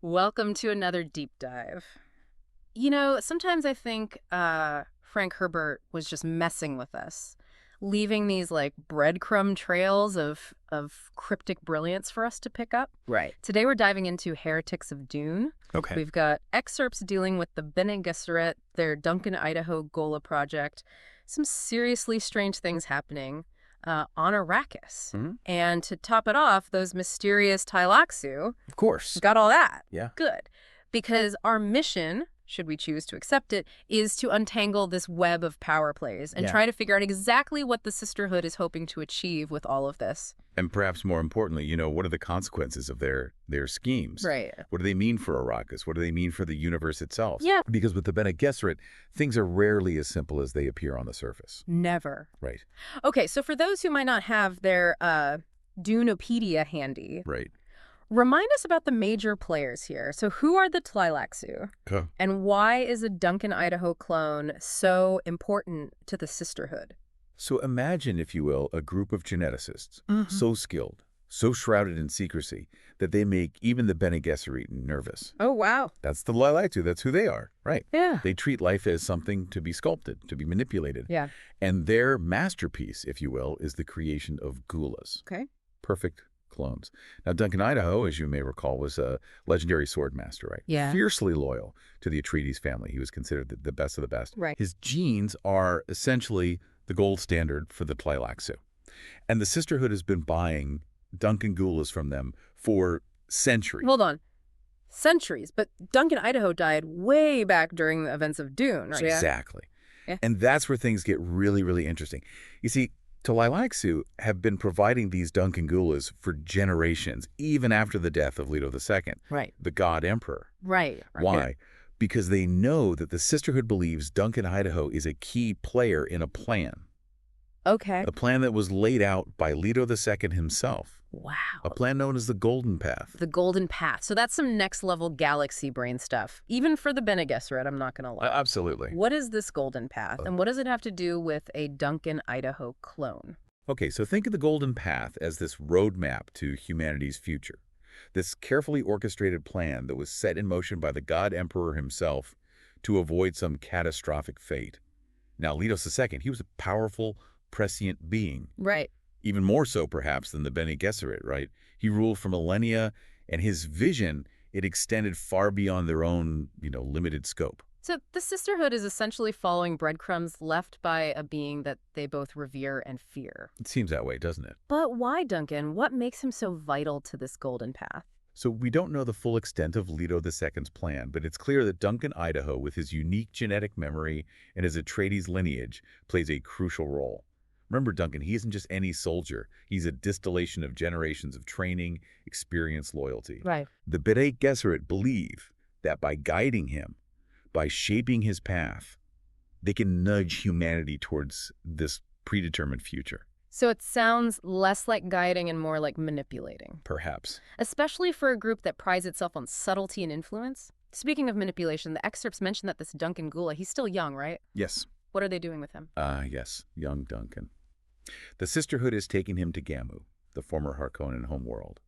Welcome to another deep dive. Sometimes I think Frank Herbert was just messing with us, leaving these like breadcrumb trails of cryptic brilliance for us to pick up. Right. Today we're diving into Heretics of Dune. Okay. We've got excerpts dealing with the Bene Gesserit, their Duncan, Idaho Gola project, some seriously strange things happening on Arrakis. Hmm. And to top it off, those mysterious Tailaxu. Of course. Got all that. Yeah. Good. Because our mission, should we choose to accept it, is to untangle this web of power plays and Yeah. try to figure out exactly what the Sisterhood is hoping to achieve with all of this. And perhaps more importantly, what are the consequences of their schemes? Right. What do they mean for Arrakis? What do they mean for the universe itself? Yeah. Because with the Bene Gesserit, things are rarely as simple as they appear on the surface. Never. Right. Okay, so for those who might not have their Dunopedia handy, Right. remind us about the major players here. So who are the Tleilaxu? Okay. And why is a Duncan, Idaho clone so important to the Sisterhood? So imagine, if you will, a group of geneticists, Mhm. so skilled, so shrouded in secrecy, that they make even the Bene Gesserit nervous. Oh, wow. That's the Tleilaxu. That's who they are. Right. Yeah. They treat life as something to be sculpted, to be manipulated. Yeah. And their masterpiece, if you will, is the creation of gulas. Okay. Perfect clones. Now, Duncan, Idaho, as you may recall, was a legendary sword master, right? Yeah. Fiercely loyal to the Atreides family. He was considered the best of the best. Right. His genes are essentially the gold standard for the Tleilaxu. And the Sisterhood has been buying Duncan gulas from them for centuries. Hold on. Centuries. But Duncan, Idaho died way back during the events of Dune, right? Exactly. Yeah. And that's where things get really, really interesting. You see, Tleilaxu have been providing these Duncan gulas for generations, even after the death of Leto II, Right. the God Emperor. Right. Why? Because they know that the Sisterhood believes Duncan, Idaho is a key player in a plan. Okay. A plan that was laid out by Leto II himself. Wow. A plan known as the Golden Path. The Golden Path. So that's some next-level galaxy brain stuff. Even for the Bene Gesserit, I'm not going to lie. Absolutely. What is this Golden Path, and what does it have to do with a Duncan, Idaho clone? Okay, so think of the Golden Path as this roadmap to humanity's future. This carefully orchestrated plan that was set in motion by the God Emperor himself to avoid some catastrophic fate. Now, Leto II, he was a powerful, prescient being. Right. Even more so, perhaps, than the Bene Gesserit, right? He ruled for millennia, and his vision, it extended far beyond their own, limited scope. So the Sisterhood is essentially following breadcrumbs left by a being that they both revere and fear. It seems that way, doesn't it? But why, Duncan? What makes him so vital to this Golden Path? So we don't know the full extent of Leto II's plan, but it's clear that Duncan, Idaho, with his unique genetic memory and his Atreides lineage, plays a crucial role. Remember, Duncan, he isn't just any soldier. He's a distillation of generations of training, experience, loyalty. Right. The Bene Gesserit believe that by guiding him, by shaping his path, they can nudge humanity towards this predetermined future. So it sounds less like guiding and more like manipulating. Perhaps. Especially for a group that prides itself on subtlety and influence. Speaking of manipulation, the excerpts mention that this Duncan Gula, he's still young, right? Yes. What are they doing with him? Yes, young Duncan. The Sisterhood is taking him to Gamu, the former Harkonnen homeworld.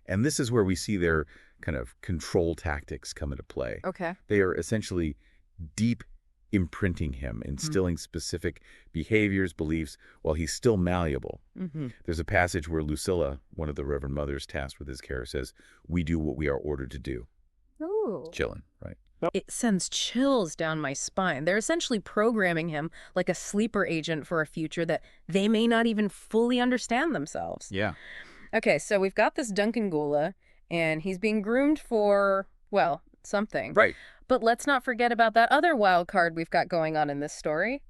And this is where we see their kind of control tactics come into play. Okay. They are essentially deep imprinting him, instilling specific behaviors, beliefs, while he's still malleable. Mm-hmm. There's a passage where Lucilla, one of the Reverend Mothers tasked with his care, says, "We do what we are ordered to do." Ooh. Chillin', right? It sends chills down my spine. They're essentially programming him like a sleeper agent for a future that they may not even fully understand themselves. Yeah. Okay, so we've got this Duncan Gula, and he's being groomed for, well, something. Right. But let's not forget about that other wild card we've got going on in this story.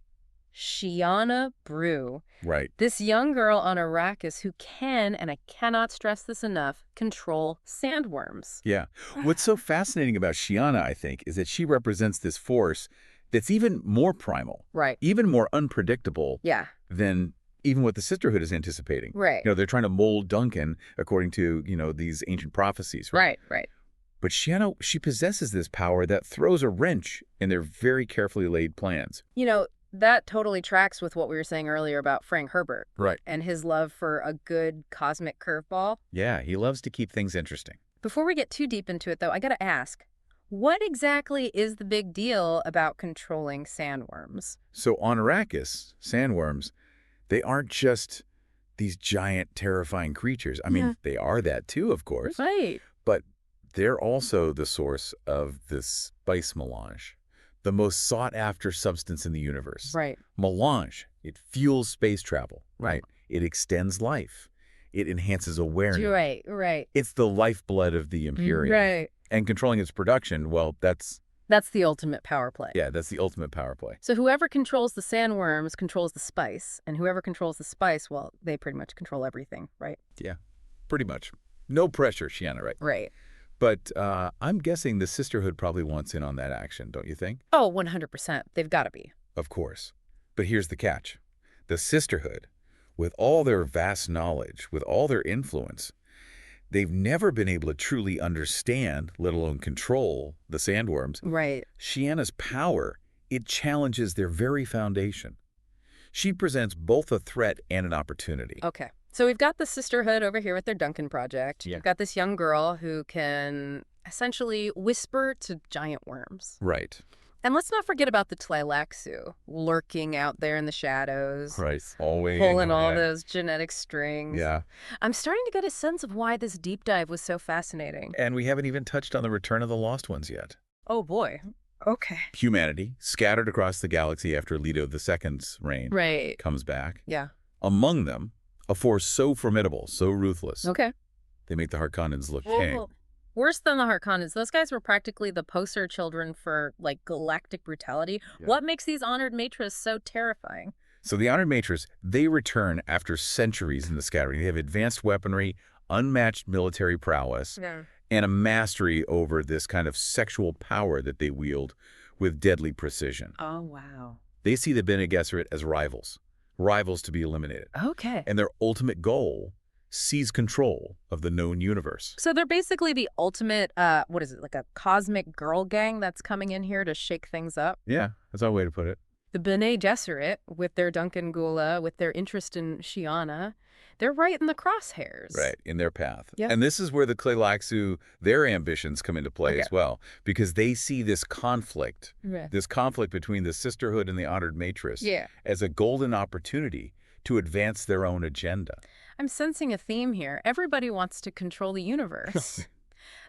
Shiana Brew. Right. This young girl on Arrakis who can, and I cannot stress this enough, control sandworms. Yeah. What's so fascinating about Shiana, I think, is that she represents this force that's even more primal, Right. even more unpredictable Yeah. than even what the Sisterhood is anticipating. Right. They're trying to mold Duncan according to, these ancient prophecies. Right. Right. But Shiana, she possesses this power that throws a wrench in their very carefully laid plans. That totally tracks with what we were saying earlier about Frank Herbert. Right. And his love for a good cosmic curveball. Yeah, he loves to keep things interesting. Before we get too deep into it, though, I gotta ask, what exactly is the big deal about controlling sandworms? So on Arrakis, sandworms, they aren't just these giant, terrifying creatures. I mean, Yeah. they are that too, of course, Right. but they're also the source of this spice melange, the most sought-after substance in the universe. Right. Melange, it fuels space travel, right? It extends life. It enhances awareness. Right, right. It's the lifeblood of the Imperium. Right. And controlling its production, well, That's the ultimate power play. yeah, that's the ultimate power play. So whoever controls the sandworms controls the spice, and whoever controls the spice, well, they pretty much control everything, right? Yeah, pretty much. No pressure, Shiana, right? Right. But I'm guessing the Sisterhood probably wants in on that action, don't you think? Oh, 100%. They've got to be. Of course. But here's the catch. The Sisterhood, with all their vast knowledge, with all their influence, they've never been able to truly understand, let alone control, the sandworms. Right. Shiana's power, it challenges their very foundation. She presents both a threat and an opportunity. Okay. So we've got the sisterhood over here with their Duncan project. Yeah. You've got this young girl who can essentially whisper to giant worms. Right. And let's not forget about the Tleilaxu lurking out there in the shadows. Right. Always. Pulling all those genetic strings. Yeah. I'm starting to get a sense of why this deep dive was so fascinating. And we haven't even touched on the return of the Lost Ones yet. Oh, boy. Okay. Humanity, scattered across the galaxy after Leto II's reign, Right. comes back. Yeah. Among them, a force so formidable, so ruthless, Okay. they make the Harkonnens look Well, tame. worse than the Harkonnens. Those guys were practically the poster children for, like, galactic brutality. Yeah. What makes these honored matres so terrifying? So the Honored Matres, they return after centuries in the scattering. They have advanced weaponry, unmatched military prowess, Yeah. and a mastery over this kind of sexual power that they wield with deadly precision. Oh, wow. They see the Bene Gesserit as rivals to be eliminated. Okay. And their ultimate goal, seize control of the known universe. So they're basically the ultimate, what is it, like a cosmic girl gang that's coming in here to shake things up? Yeah, that's our way to put it. The Bene Gesserit, with their Duncan Gula, with their interest in Shiana, they're right in the crosshairs. Right, in their path. Yeah. And this is where the Tleilaxu, their ambitions come into play Okay. as well, because they see this conflict Yeah. between the Sisterhood and the Honored Matres Yeah. as a golden opportunity to advance their own agenda. I'm sensing a theme here. Everybody wants to control the universe.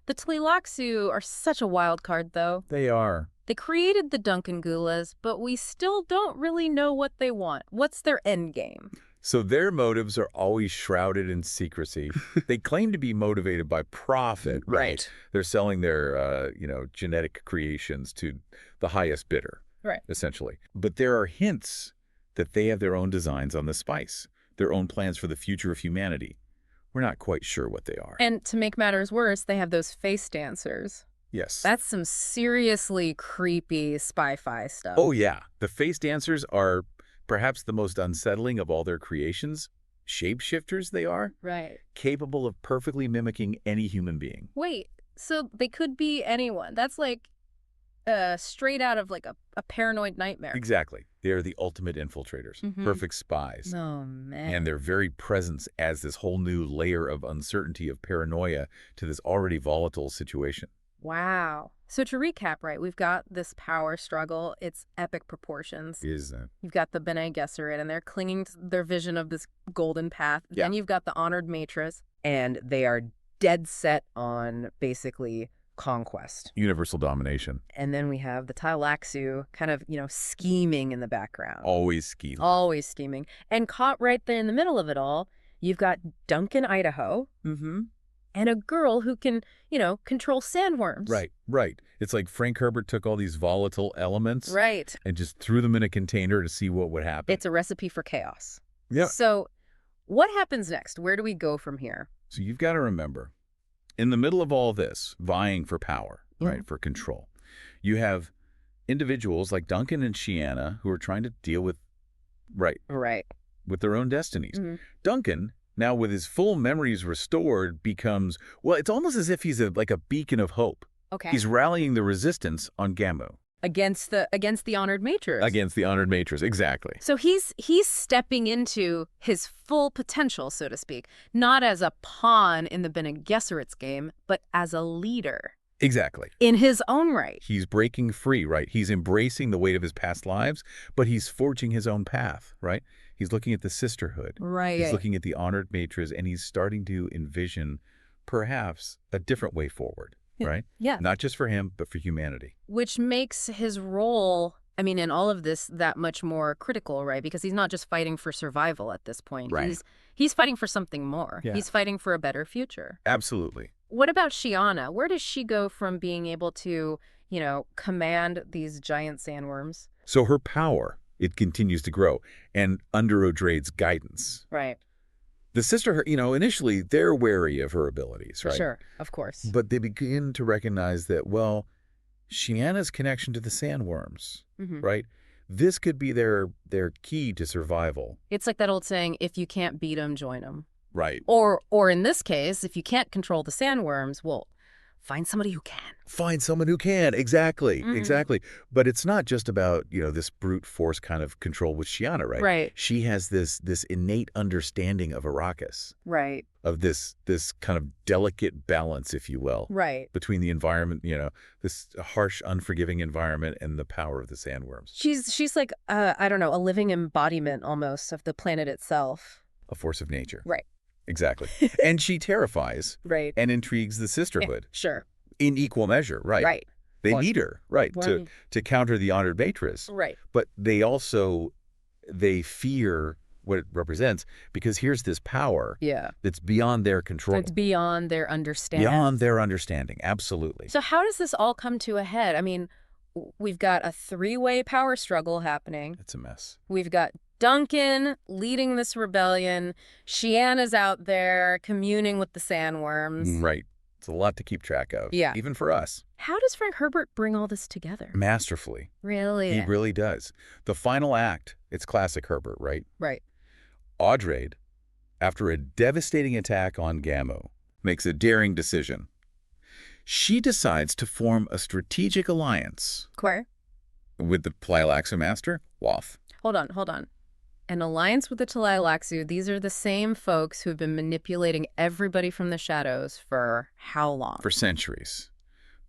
The Tleilaxu are such a wild card, though. They are. They created the Duncan Gulas, but we still don't really know what they want. What's their end game? So their motives are always shrouded in secrecy. They claim to be motivated by profit. Right. They're selling their, genetic creations to the highest bidder. Right. Essentially. But there are hints that they have their own designs on the spice, their own plans for the future of humanity. We're not quite sure what they are. And to make matters worse, they have those face dancers. Yes. That's some seriously creepy spy-fi stuff. Oh, yeah. The face dancers are perhaps the most unsettling of all their creations. Shapeshifters they are, Right. capable of perfectly mimicking any human being. Wait, so they could be anyone. That's like straight out of like a paranoid nightmare. Exactly. They are the ultimate infiltrators, Mhm. perfect spies. Oh, man. And their very presence adds this whole new layer of uncertainty, of paranoia to this already volatile situation. Wow. So to recap, right, we've got this power struggle. It's epic proportions. Is You've got the Bene Gesserit, and they're clinging to their vision of this golden path. Yeah. Then you've got the honored matres, and they are dead set on basically conquest. universal domination. And then we have the Tleilaxu kind of, scheming in the background. Always scheme. Always scheming. And caught right there in the middle of it all, you've got Duncan, Idaho, Mm-hmm. and a girl who can, control sandworms. Right. It's like Frank Herbert took all these volatile elements Right. and just threw them in a container to see what would happen. It's a recipe for chaos. Yeah. So what happens next? Where do we go from here? So you've got to remember, in the middle of all this, vying for power, Mhm. right, for control, you have individuals like Duncan and Shiana who are trying to deal with, Right. with their own destinies. Mhm. Duncan, now with his full memories restored, becomes, well, it's almost as if he's like a beacon of hope. Okay. He's rallying the resistance on Gamu. against the honored matrix. Against the honored matrix, exactly. So he's stepping into his full potential, so to speak, not as a pawn in the Bene Gesserit's game, but as a leader. Exactly. In his own right. He's breaking free, right? He's embracing the weight of his past lives, but he's forging his own path, right? He's looking at the sisterhood. Right. He's looking at the honored matrix, and he's starting to envision perhaps a different way forward, right? Yeah. Not just for him, but for humanity. Which makes his role, I mean, in all of this, that much more critical, right? Because he's not just fighting for survival at this point. Right. He's fighting for something more. Yeah. He's fighting for a better future. Absolutely. What about Shiana? Where does she go from being able to, command these giant sandworms? So her power, it continues to grow, and under O'Drade's guidance. Right. The sister, initially, they're wary of her abilities, right? Sure, of course. But they begin to recognize that, well, Shiana's connection to the sandworms, right? This could be their key to survival. It's like that old saying, if you can't beat them, join them. Right. Or in this case, if you can't control the sandworms, well, find somebody who can. Find someone who can. Exactly. Exactly. But it's not just about, this brute force kind of control with Shiana, right? Right. She has this innate understanding of Arrakis. Right. Of this kind of delicate balance, if you will. Right. Between the environment, this harsh, unforgiving environment and the power of the sandworms. She's like, I don't know, a living embodiment almost of the planet itself. A force of nature. Right. Exactly. And she terrifies right. and intrigues the sisterhood. Sure. In equal measure, right. Right. They need her, right, to counter the honored matrix. Right. But they fear what it represents, because here's this power that's beyond their control. It's beyond their understanding. Beyond their understanding, absolutely. So how does this all come to a head? I mean, we've got a three-way power struggle happening. It's a mess. We've got Duncan leading this rebellion. Shiana's out there communing with the sandworms. Right. It's a lot to keep track of. Yeah. Even for us. How does Frank Herbert bring all this together? Masterfully. Really? He really does. The final act, it's classic Herbert, right? Right. Audrade, after a devastating attack on Gammo, makes a daring decision. She decides to form a strategic alliance. Where? With the Tleilaxu Master, Wath. Hold on. An alliance with the Tleilaxu, these are the same folks who have been manipulating everybody from the shadows for how long? For centuries.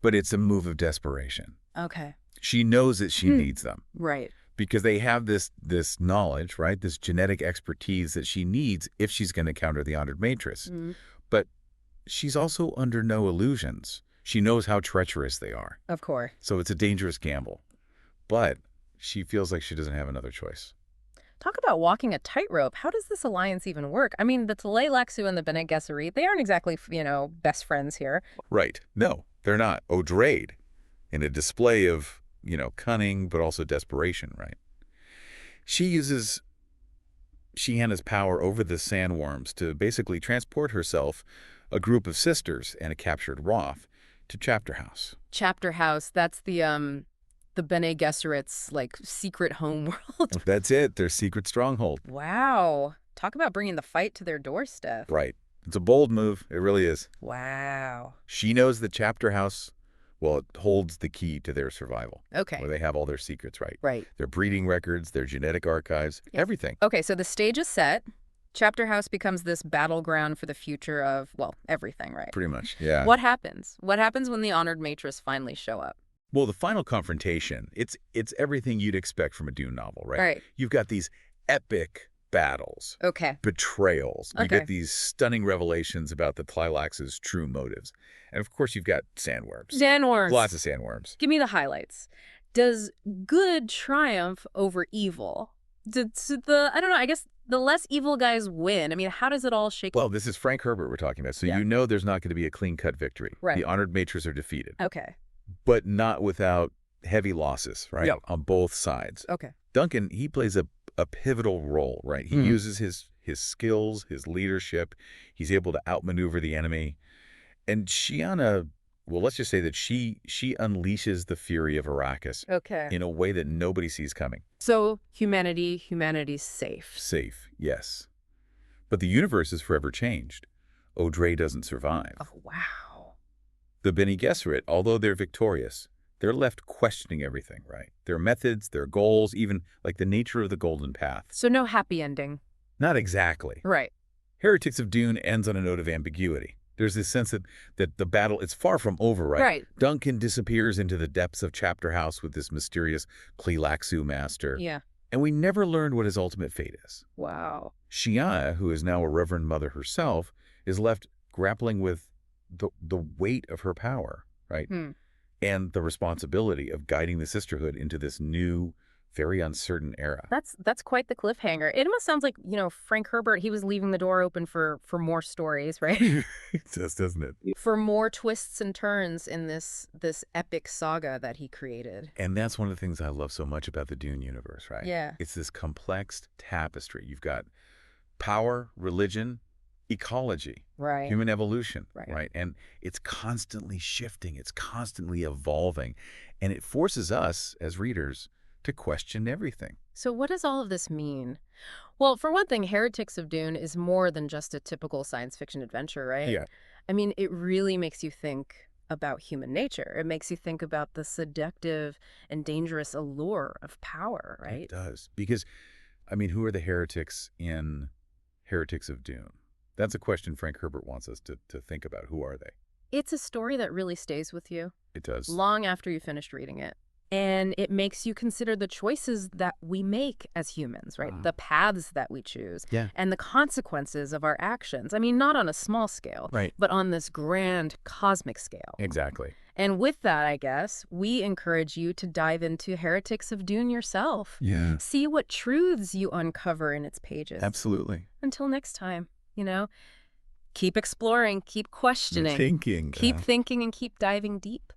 But it's a move of desperation. Okay. She knows that she needs them. Right. Because they have this knowledge, right? This genetic expertise that she needs if she's going to counter the honored matrix. But she's also under no illusions. She knows how treacherous they are. Of course. So it's a dangerous gamble. But she feels like she doesn't have another choice. Talk about walking a tightrope. How does this alliance even work? I mean, the Tleilaxu and the Bene Gesserit, they aren't exactly, best friends here. Right. No, they're not. O'Drade, in a display of, cunning, but also desperation, right? She uses Shiana's power over the sandworms to basically transport herself, a group of sisters, and a captured Roth to Chapter House. Chapter House, that's the Bene Gesserit's, secret home world. That's it, their secret stronghold. Wow. Talk about bringing the fight to their doorstep. Right. It's a bold move. It really is. Wow. She knows the Chapter House, well, it holds the key to their survival. Okay. Where they have all their secrets, right? Right. Their breeding records, their genetic archives, everything. Okay, so the stage is set. Chapter House becomes this battleground for the future of, everything, right? Pretty much, yeah. What happens? What happens when the honored matrix finally show up? Well, the final confrontation, it's everything you'd expect from a Dune novel, right? Right. You've got these epic battles. Okay. Betrayals. You Okay. get these stunning revelations about the Tleilaxu's true motives. And of course, you've got sandworms. Sandworms. Lots of sandworms. Give me the highlights. Does good triumph over evil? I guess the less evil guys win. I mean, how does it all shake? Well, this is Frank Herbert we're talking about, so Yeah. you know there's not going to be a clean-cut victory. Right. The honored matrix are defeated. Okay. But not without heavy losses, right? Yep. On both sides. Okay. Duncan, he plays a pivotal role, right? He uses his skills, his leadership. He's able to outmaneuver the enemy. And Shiana, well, let's just say that she unleashes the fury of Arrakis Okay. in a way that nobody sees coming. So humanity's safe. Safe, yes. But the universe is forever changed. O'Drade doesn't survive. Oh, wow. The Bene Gesserit, although they're victorious, they're left questioning everything, right? Their methods, their goals, even like the nature of the Golden Path. So no happy ending. Not exactly. Right. Heretics of Dune ends on a note of ambiguity. There's this sense that the battle is far from over, right? Right. Duncan disappears into the depths of Chapter House with this mysterious Tleilaxu master, Yeah. and we never learned what his ultimate fate is. Wow. Shia, who is now a Reverend Mother herself, is left grappling with the weight of her power, right? Hmm. And the responsibility of guiding the sisterhood into this new, very uncertain era. That's quite the cliffhanger. It almost sounds like, Frank Herbert, he was leaving the door open for more stories, right? It does, doesn't it? For more twists and turns in this epic saga that he created. And that's one of the things I love so much about the Dune universe, right? Yeah. It's this complex tapestry. You've got power, religion, ecology, Right. human evolution, Right. right? And it's constantly shifting. It's constantly evolving. And it forces us as readers to question everything. So what does all of this mean? Well, for one thing, Heretics of Dune is more than just a typical science fiction adventure, right? Yeah. I mean, it really makes you think about human nature. It makes you think about the seductive and dangerous allure of power, It right? does. Because, I mean, who are the heretics in Heretics of Dune? That's a question Frank Herbert wants us to think about. Who are they? It's a story that really stays with you It does. long after you finished reading it. And it makes you consider the choices that we make as humans, right? The paths that we choose Yeah. and the consequences of our actions. I mean, not on a small scale, Right. but on this grand cosmic scale. Exactly. And with that, I guess, we encourage you to dive into Heretics of Dune yourself. Yeah. See what truths you uncover in its pages. Absolutely. Until next time, keep exploring, keep questioning, Thinking. keep thinking, and keep diving deep.